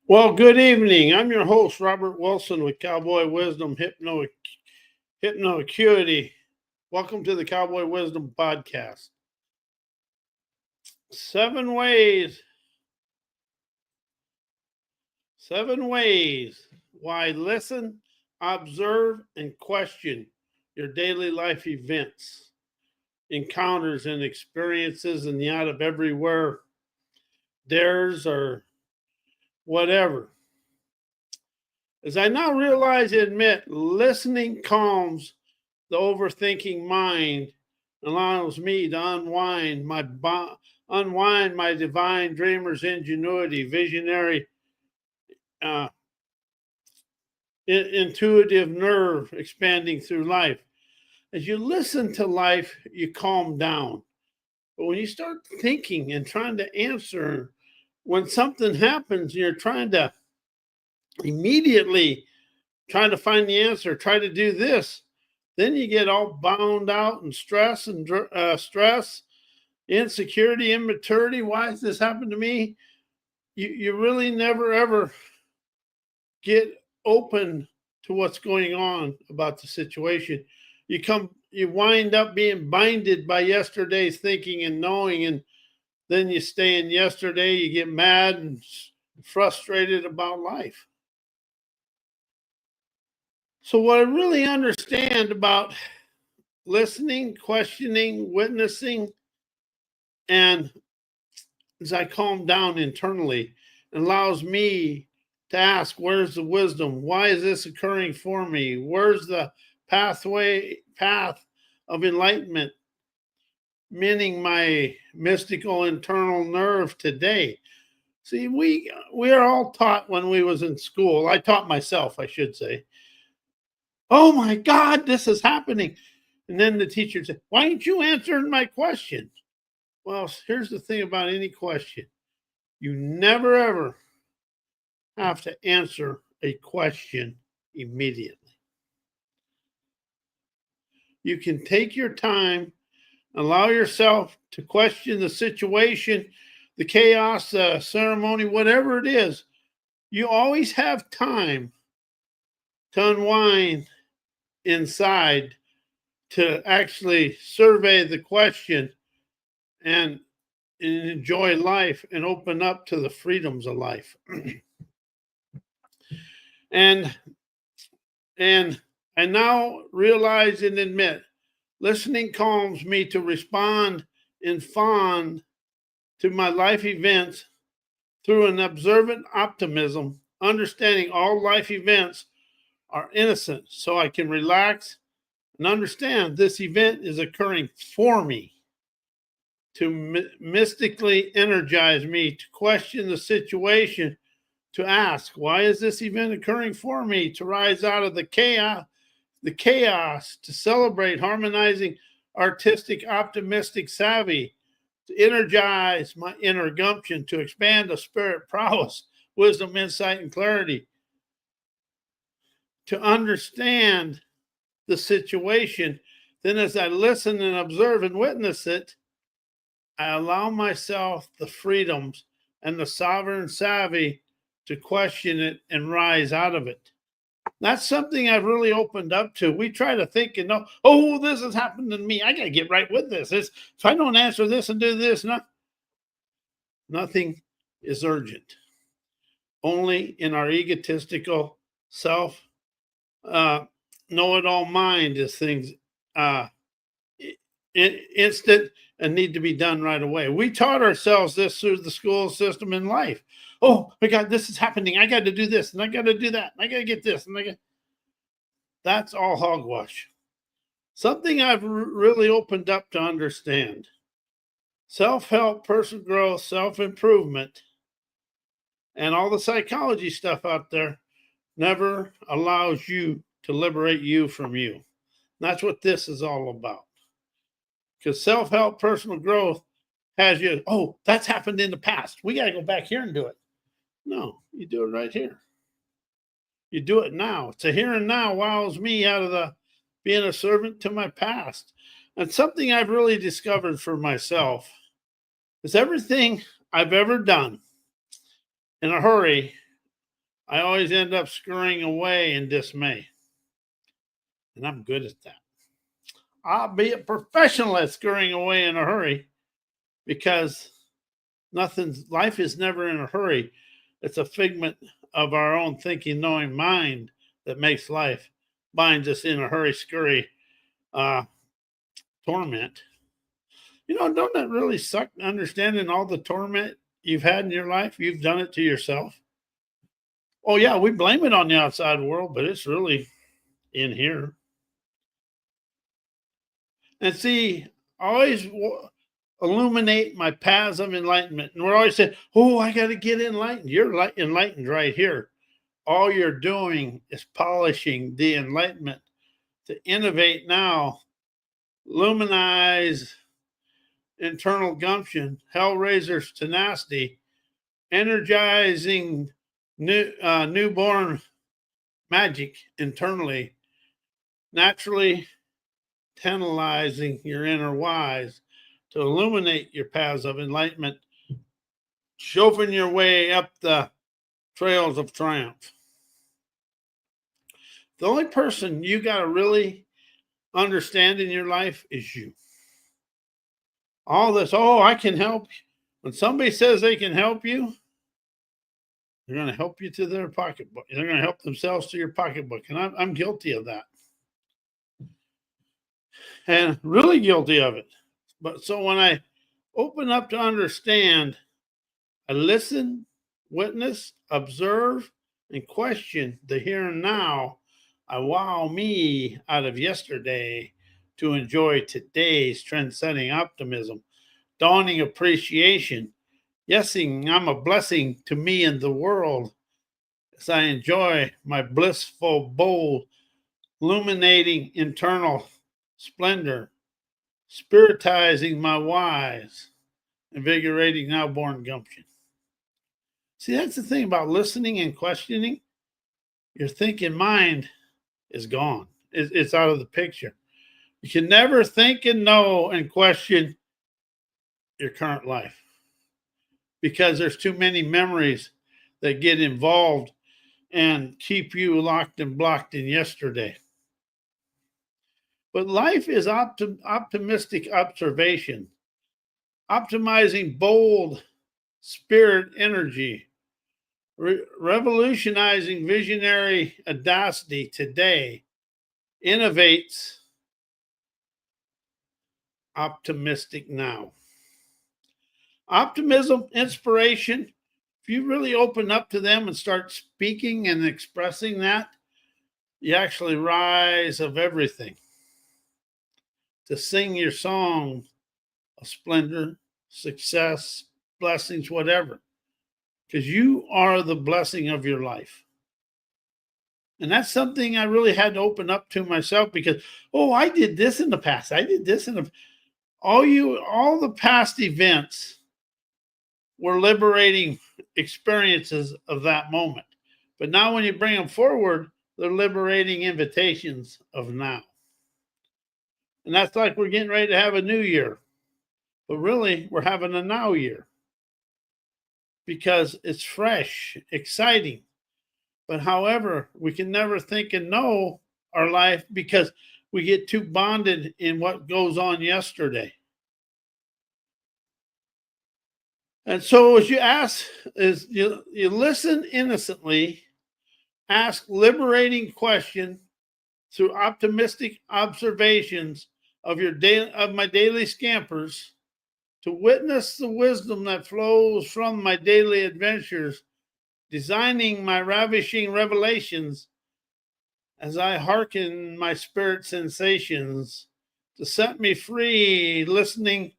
Well, good evening. I'm your host, Robert Wilson with Cowboy Wisdom Hypno Acuity. Welcome to the Cowboy Wisdom Podcast. 7 ways why listen, observe, and question your daily life events, encounters, and experiences in the out of everywhere, dares, or whatever. As I now realize and admit, listening calms the overthinking mind, allows me to unwind my divine dreamer's ingenuity, visionary, uh, intuitive nerve expanding through life. As you listen to life, you calm down. But when you start thinking and trying to answer, when something happens, you're trying to immediately trying to find the answer, try to do this, then you get all bound out and stress, insecurity, immaturity. Why has this happened to me? You really never ever get open to what's going on about the situation. You wind up being binded by yesterday's thinking and knowing, and then you stay in yesterday. You get mad and frustrated about life. So what I really understand about listening, questioning, witnessing, and as I calm down internally, it allows me to ask, where's the wisdom? Why is this occurring for me? Where's the path of enlightenment, meaning my mystical internal nerve today? See, we are all taught when we was in school. I taught myself, I should say. Oh my God, this is happening. And then the teacher said, why aren't you answering my question? Well, here's the thing about any question. You never, ever have to answer a question immediately. You can take your time, allow yourself to question the situation, the chaos, the ceremony, whatever it is. You always have time to unwind inside, to actually survey the question and enjoy life and open up to the freedoms of life. and I now realize and admit, listening calms me to respond and fawn to my life events through an observant optimism, understanding all life events are innocent, so I can relax and understand this event is occurring for me, to mystically energize me, to question the situation, to ask, why is this event occurring for me? To rise out of the chaos, to celebrate harmonizing artistic, optimistic savvy, to energize my inner gumption, to expand the spirit prowess, wisdom, insight, and clarity, to understand the situation. Then as I listen and observe and witness it, I allow myself the freedoms and the sovereign savvy to question it and rise out of it. That's something I've really opened up to. We try to think and know, oh, this has happened to me. I got to get right with this. If I don't answer this and do this, nothing is urgent. Only in our egotistical self, know-it-all mind is things instant and need to be done right away. We taught ourselves this through the school system in life. Oh my God, this is happening. I got to do this and I got to do that. And I got to get this. That's all hogwash. Something I've really opened up to understand. Self-help, personal growth, self-improvement, and all the psychology stuff out there never allows you to liberate you from you. That's what this is all about. Because self-help, personal growth has you, oh, that's happened in the past. We got to go back here and do it. No, you do it right here. You do it now. It's a here and now wows me out of the being a servant to my past. And something I've really discovered for myself is everything I've ever done in a hurry, I always end up scurrying away in dismay. And I'm good at that. I'll be a professional at scurrying away in a hurry because life is never in a hurry. It's a figment of our own thinking, knowing mind that makes life, binds us in a hurry, scurry, torment. Don't that really suck, understanding all the torment you've had in your life? You've done it to yourself. Oh, yeah, we blame it on the outside world, but it's really in here. And see, I always illuminate my paths of enlightenment. And we're always saying, oh, I got to get enlightened. You're enlightened right here. All you're doing is polishing the enlightenment to innovate now, luminize internal gumption, hellraiser's tenacity, energizing newborn magic internally, naturally tantalizing your inner wise to illuminate your paths of enlightenment, chauffeuring your way up the trails of triumph. The only person you got to really understand in your life is you. All this, oh, I can help you. When somebody says they can help you, they're going to help you to their pocketbook. They're going to help themselves to your pocketbook. And I'm guilty of that. And really guilty of it. But so when I open up to understand, I listen, witness, observe, and question the here and now. I wow me out of yesterday to enjoy today's transcending optimism, dawning appreciation. Yesing, I'm a blessing to me and the world as I enjoy my blissful, bold, illuminating internal splendor, spiritizing my wise, invigorating now born gumption. See, that's the thing about listening and questioning. Your thinking mind is gone. It's out of the picture. You can never think and know and question your current life because there's too many memories that get involved and keep you locked and blocked in yesterday. But life is optimistic observation, optimizing bold spirit energy, revolutionizing visionary audacity today, innovates optimistic now. Optimism, inspiration, if you really open up to them and start speaking and expressing that, you actually rise of everything to sing your song of splendor, success, blessings, whatever, because you are the blessing of your life. And that's something I really had to open up to myself because, oh, I did this in the past. I did this in the all the past events were liberating experiences of that moment. But now when you bring them forward, they're liberating invitations of now. And that's like we're getting ready to have a new year. But really, we're having a now year because it's fresh, exciting. But however, we can never think and know our life because we get too bonded in what goes on yesterday. And so as you ask, is you listen innocently, ask liberating question through optimistic observations of my daily scampers, to witness the wisdom that flows from my daily adventures, designing my ravishing revelations as I hearken my spirit sensations to set me free, listening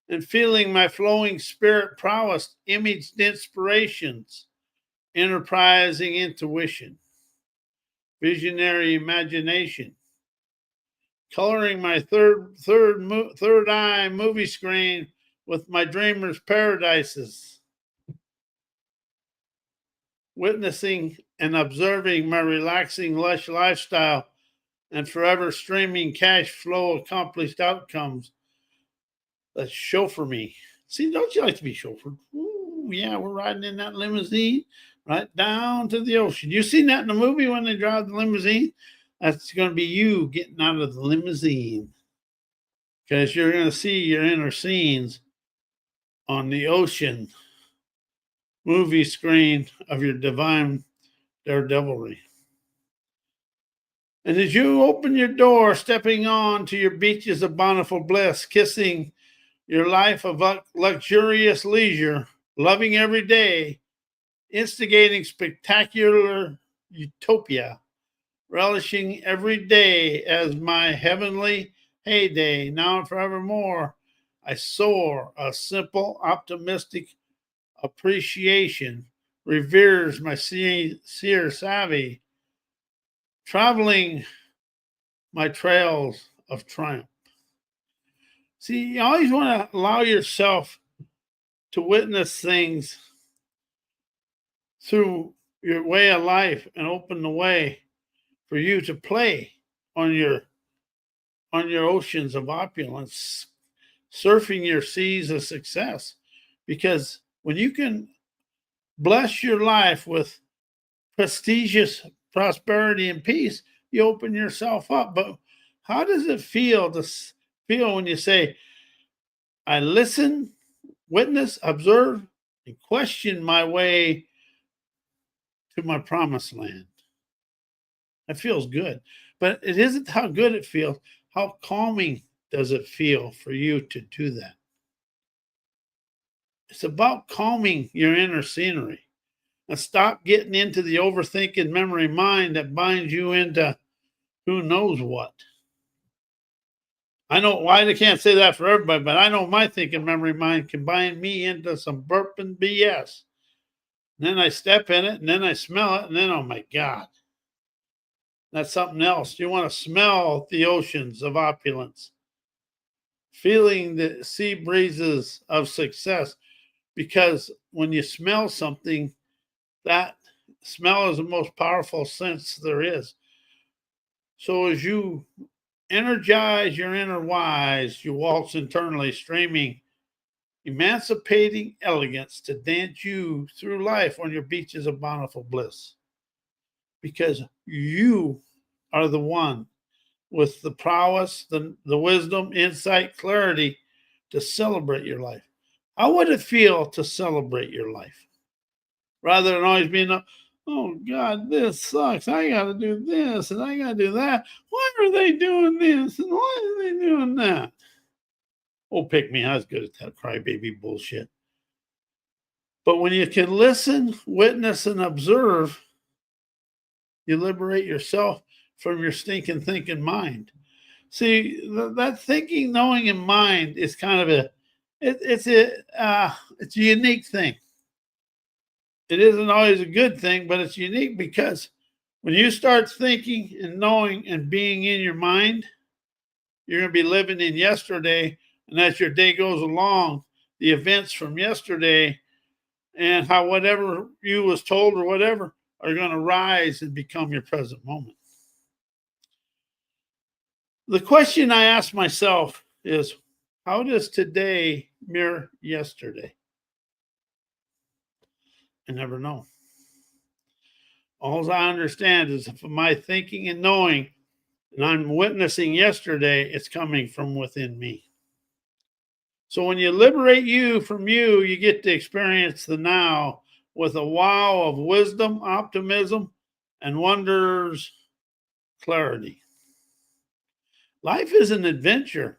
and feeling my flowing spirit prowess, imaged inspirations, innerprising intuition, visionary imagination, coloring my third eye movie screen with my dreamer's paradises, witnessing and observing my relaxing lush lifestyle and forever streaming cash flow accomplished outcomes that chauffeur me. See, don't you like to be chauffeured? Ooh, yeah, we're riding in that limousine right down to the ocean. You seen that in the movie when they drive the limousine? That's going to be you getting out of the limousine, because you're going to see your inner scenes on the ocean movie screen of your divine daredevilry. And as you open your door, stepping on to your beaches of bountiful bliss, kissing your life of luxurious leisure, loving every day, instigating spectacular utopia, relishing every day as my heavenly heyday, now and forevermore, I soar, a simple, optimistic appreciation, reveres my seer savvy, traveling my trails of triumph. See, you always want to allow yourself to witness things through your way of life and open the way for you to play on your oceans of opulence, surfing your seas of success. Because when you can bless your life with prestigious prosperity and peace, you open yourself up. But how does it feel when you say, I listen, witness, observe, and question my way to my promised land? It feels good. But it isn't how good it feels. How calming does it feel for you to do that? It's about calming your inner scenery. And stop getting into the overthinking memory mind that binds you into who knows what. I know why they can't say that for everybody, but I know my thinking memory mind can bind me into some burping BS. And then I step in it, and then I smell it, and then, oh my God, that's something else. You want to smell the oceans of opulence, feeling the sea breezes of success, because when you smell something, that smell is the most powerful sense there is. So as you energize your inner wise, you waltz internally, streaming emancipating elegance to dance you through life on your beaches of bountiful bliss. Because you are the one with the prowess, the wisdom, insight, clarity to celebrate your life. How would it feel to celebrate your life? Rather than always being, oh God, this sucks. I got to do this and I got to do that. Why are they doing this and why are they doing that? Oh, pick me. I was good at that crybaby bullshit. But when you can listen, witness, and observe, you liberate yourself from your stinking thinking mind. See, that thinking, knowing, and mind is kind of it's a unique thing. It isn't always a good thing, but it's unique because when you start thinking and knowing and being in your mind, you're going to be living in yesterday. And as your day goes along, the events from yesterday and how whatever you was told or whatever are going to rise and become your present moment. The question I ask myself is, how does today mirror yesterday? I never know. All I understand is if my thinking and knowing and I'm witnessing yesterday, it's coming from within me. So when you liberate you from you get to experience the now with a wow of wisdom, optimism, and wonders, clarity. Life is an adventure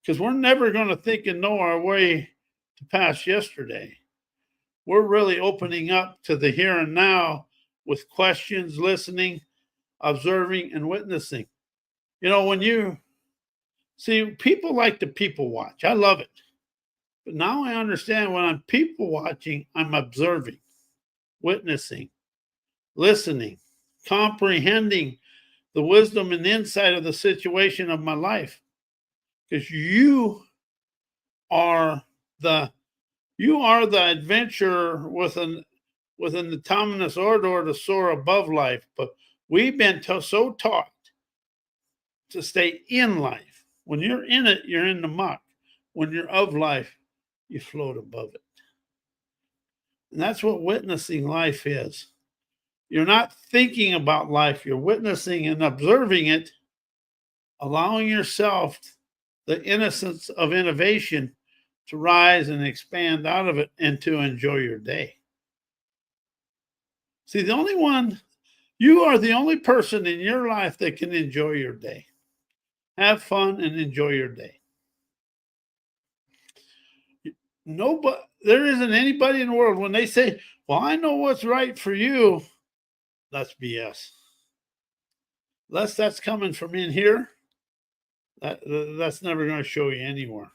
because we're never going to think and know our way to past yesterday. We're really opening up to the here and now with questions, listening, observing, and witnessing. You know, when you see, people like to people watch. I love it. But now I understand when I'm people watching, I'm observing, witnessing, listening, comprehending the wisdom and insight of the situation of my life. Because you are the adventurer with an autonomous order to soar above life. But we've been so taught to stay in life. When you're in it, you're in the muck. When you're of life, you float above it. And that's what witnessing life is. You're not thinking about life, you're witnessing and observing it, allowing yourself the innocence of innovation to rise and expand out of it and to enjoy your day. See, you are the only person in your life that can enjoy your day. Have fun and enjoy your day. Nobody, there isn't anybody in the world when they say, well, I know what's right for you. That's BS. Unless that's coming from in here, that's never going to show you anywhere.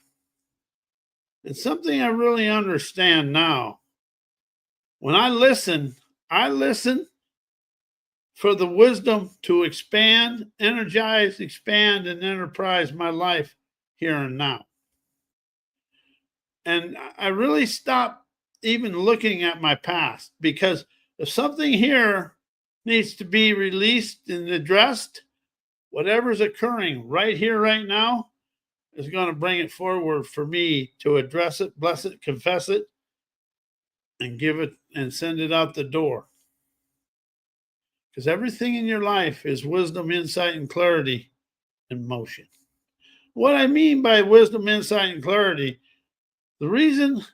It's something I really understand now. When I listen for the wisdom to expand, energize, expand, and enterprise my life here and now. And I really stopped even looking at my past, because if something here needs to be released and addressed, whatever's occurring right here, right now, is going to bring it forward for me to address it, bless it, confess it, and give it and send it out the door. Because everything in your life is wisdom, insight, and clarity in motion. What I mean by wisdom, insight, and clarity, the reason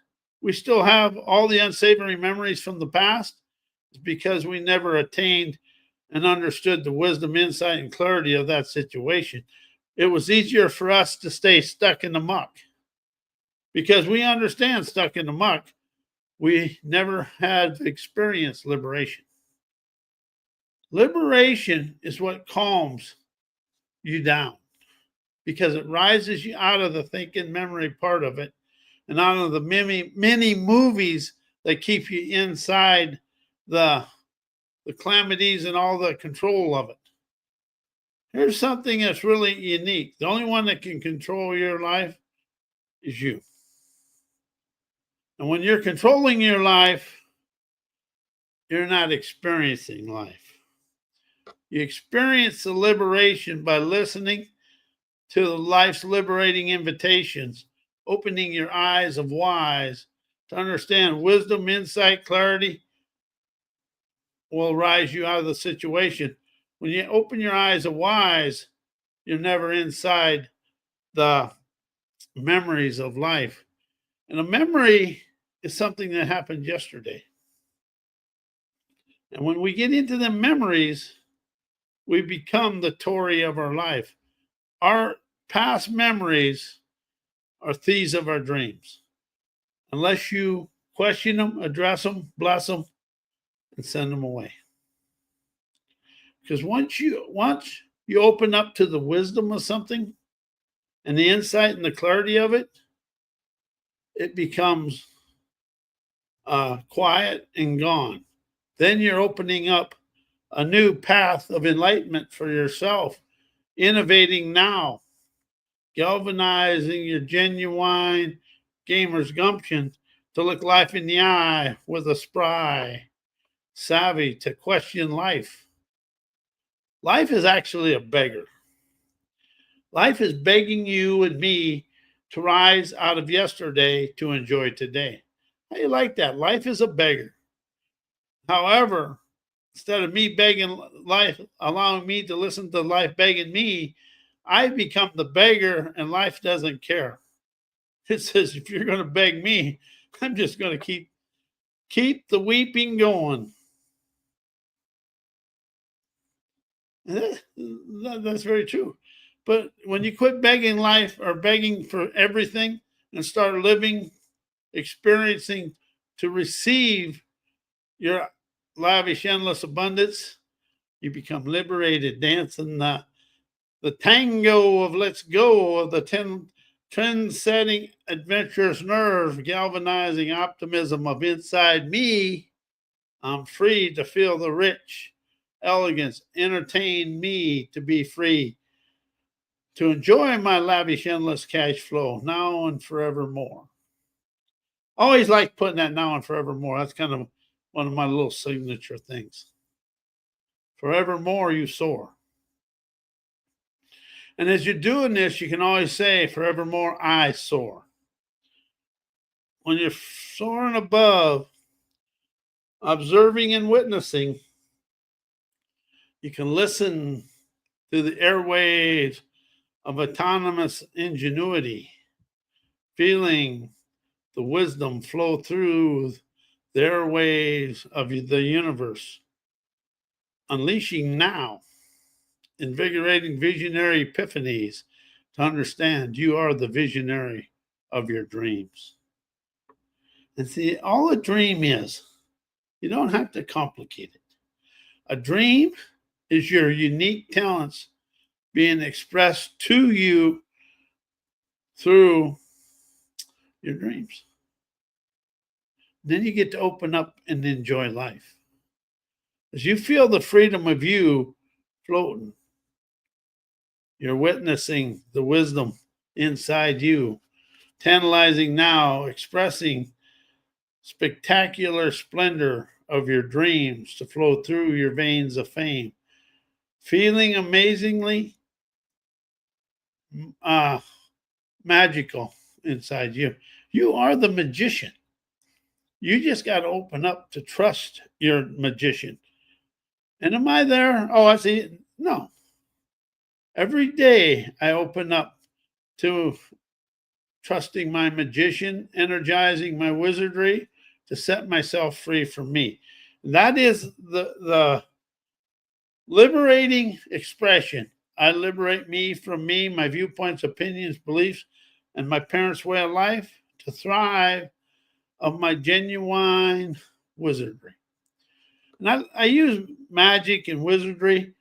we still have all the unsavory memories from the past is because we never attained and understood the wisdom, insight, and clarity of that situation. It was easier for us to stay stuck in the muck because we understand stuck in the muck. We never had experienced liberation. Liberation is what calms you down because it rises you out of the thinking memory part of it and out of the many movies that keep you inside the calamities and all the control of it. Here's something that's really unique. The only one that can control your life is you. And when you're controlling your life, you're not experiencing life. You experience the liberation by listening to life's liberating invitations, opening your eyes of wise to understand wisdom, insight, clarity will rise you out of the situation. When you open your eyes of wise, you're never inside the memories of life. And a memory is something that happened yesterday. And when we get into the memories, we become the Tory of our life. Our past memories are thieves of our dreams. Unless you question them, address them, bless them, and send them away. Because once you open up to the wisdom of something and the insight and the clarity of it, it becomes quiet and gone. Then you're opening up a new path of enlightenment for yourself, innovating now, galvanizing your genuine gamer's gumption to look life in the eye with a spry savvy to question life. Life is actually a beggar. Life is begging you and me to rise out of yesterday to enjoy today. How do you like that? Life is a beggar. However, instead of me begging life, allowing me to listen to life begging me, I become the beggar and life doesn't care. It says, if you're going to beg me, I'm just going to keep the weeping going. That's very true. But when you quit begging life or begging for everything and start living, experiencing to receive your lavish, endless abundance, you become liberated, dancing the tango of let's go of the trend-setting, adventurous nerve, galvanizing optimism of inside me. I'm free to feel the rich elegance, entertain me to be free, to enjoy my lavish, endless cash flow now and forevermore. Always like putting that now and forevermore. That's kind of one of my little signature things. Forevermore, you soar. And as you're doing this, you can always say, forevermore, I soar. When you're soaring above, observing and witnessing, you can listen to the airwaves of autonomous ingenuity, feeling the wisdom flow through the airwaves of the universe, unleashing now, invigorating visionary epiphanies to understand you are the visionary of your dreams. And see, all a dream is, you don't have to complicate it. A dream is your unique talents being expressed to you through your dreams. Then you get to open up and enjoy life. As you feel the freedom of you floating, you're witnessing the wisdom inside you, tantalizing now, expressing spectacular splendor of your dreams to flow through your veins of fame, feeling amazingly magical inside you. You are the magician. You just got to open up to trust your magician. And am I there? Oh, I see. No. Every day I open up to trusting my magician, energizing my wizardry to set myself free from me. That is the liberating expression. I liberate me from me, my viewpoints, opinions, beliefs, and my parents' way of life to thrive of my genuine wizardry. And I use magic and wizardry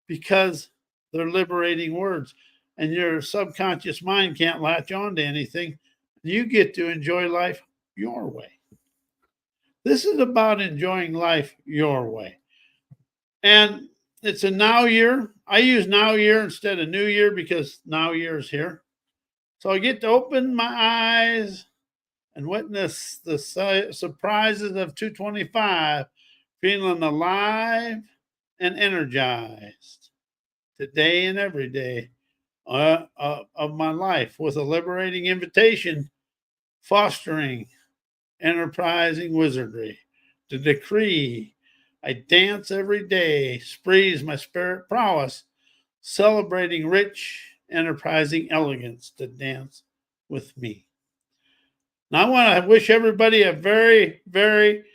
because they're liberating words. And your subconscious mind can't latch on to anything. You get to enjoy life your way. This is about enjoying life your way. And it's a now year. I use now year instead of new year because now year is here. So I get to open my eyes and witness the surprises of 225, feeling alive and energized today and every day of my life with a liberating invitation, fostering innerprising wizardry, to decree I dance every day, sprees my spirit prowess, celebrating rich, enterprising elegance to dance with me. Now, I want to wish everybody a very, very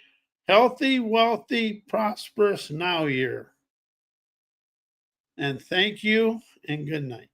healthy, wealthy, prosperous now year. And thank you and good night.